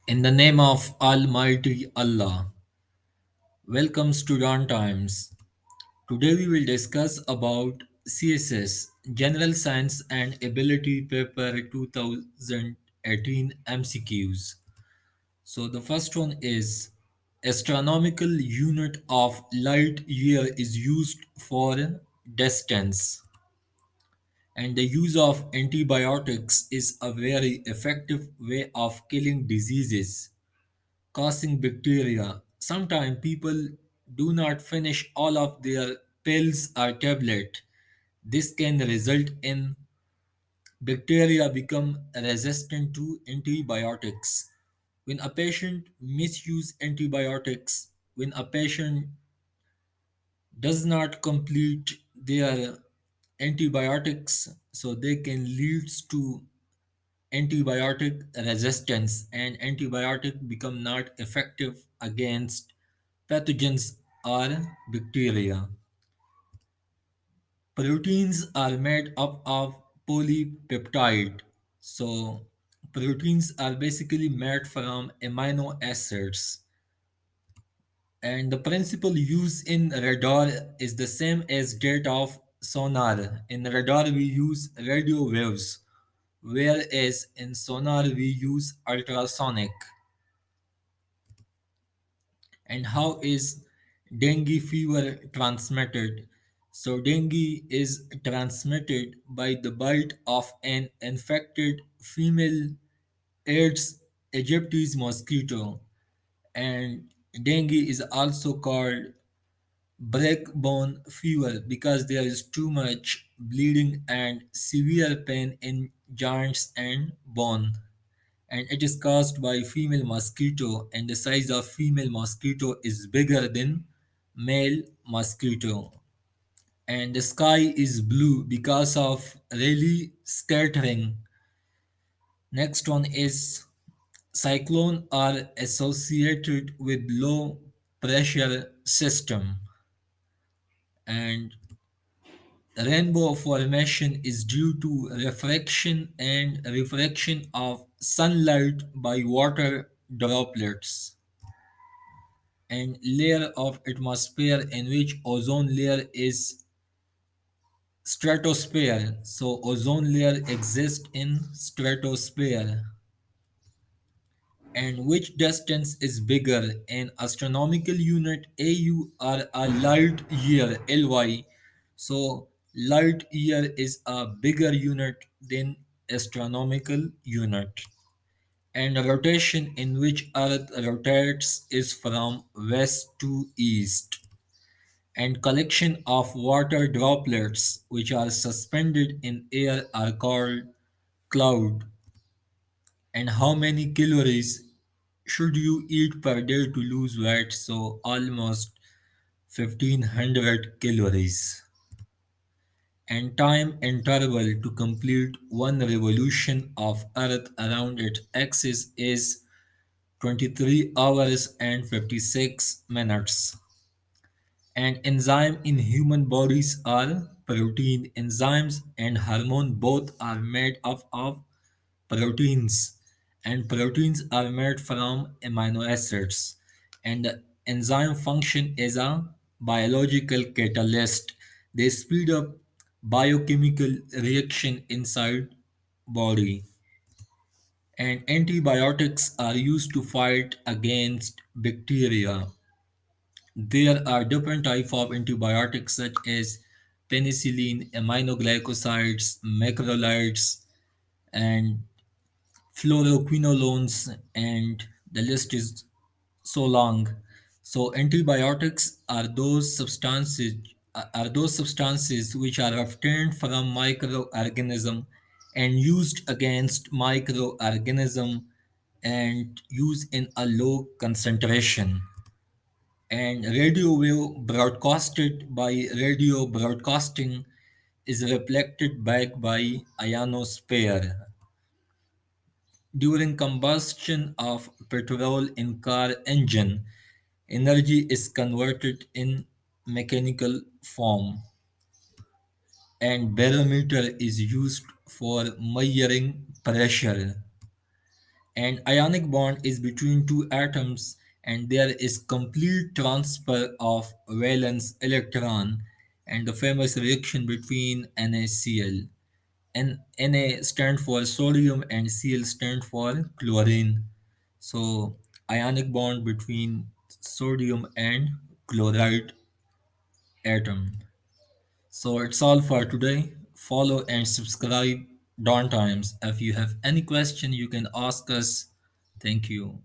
In the name of Almighty Allah, welcome student times. Today we will discuss about CSS, General Science and Ability Paper 2018 MCQs. So the first one is astronomical unit of light year is used for distance, and the use of antibiotics is a very effective way of killing diseases causing bacteria. Sometimes people do not finish all of their pills or tablet. This can result in bacteria become resistant to antibiotics. When a patient misuse antibiotics, when a patient does not complete their antibiotics, so they can lead to antibiotic resistance, and antibiotic become not effective against pathogens or bacteria. Proteins are made up of polypeptide. So proteins are basically made from amino acids. And the principal used in radar is the same as that of sonar. In radar we use radio waves, whereas in sonar we use ultrasonic. And how is dengue fever transmitted? So dengue is transmitted by the bite of an infected female Aedes aegypti mosquito, and dengue is also called breakbone fever because there is too much bleeding and severe pain in joints and bone, and it is caused by female mosquito, and the size of female mosquito is bigger than male mosquito, and the sky is blue because of Rayleigh scattering. Next one is cyclone are associated with low pressure system, and rainbow formation is due to refraction and refraction of sunlight by water droplets, and layer of atmosphere in which ozone layer is stratosphere. So ozone layer exists in stratosphere. And which distance is bigger in astronomical unit AU or a light year LY? So light year is a bigger unit than astronomical unit. And rotation in which Earth rotates is from west to east. And collection of water droplets which are suspended in air are called cloud. And how many calories should you eat per day to lose weight? So almost 1500 calories. And time interval to complete one revolution of Earth around its axis is 23 hours and 56 minutes. And enzyme in human bodies are protein. Enzymes and hormone both are made up of proteins, and proteins are made from amino acids, and the enzyme function as a biological catalyst. They speed up biochemical reaction inside body, and antibiotics are used to fight against bacteria. There are different types of antibiotics such as penicillin, aminoglycosides, macrolides, and fluoroquinolones, and the list is so long. So antibiotics are those substances which are obtained from microorganism and used against microorganism and used in a low concentration. And radio wave broadcasted by radio broadcasting is reflected back by ionosphere. During combustion of petrol in car engine, energy is converted in mechanical form, and barometer is used for measuring pressure. And ionic bond is between two atoms, and there is complete transfer of valence electron, and the famous reaction between NaCl. Na stand for sodium and Cl stand for chlorine. So ionic bond between sodium and chloride atom. So it's all for today. Follow and subscribe Dawn Times. If you have any question, you can ask us. Thank you.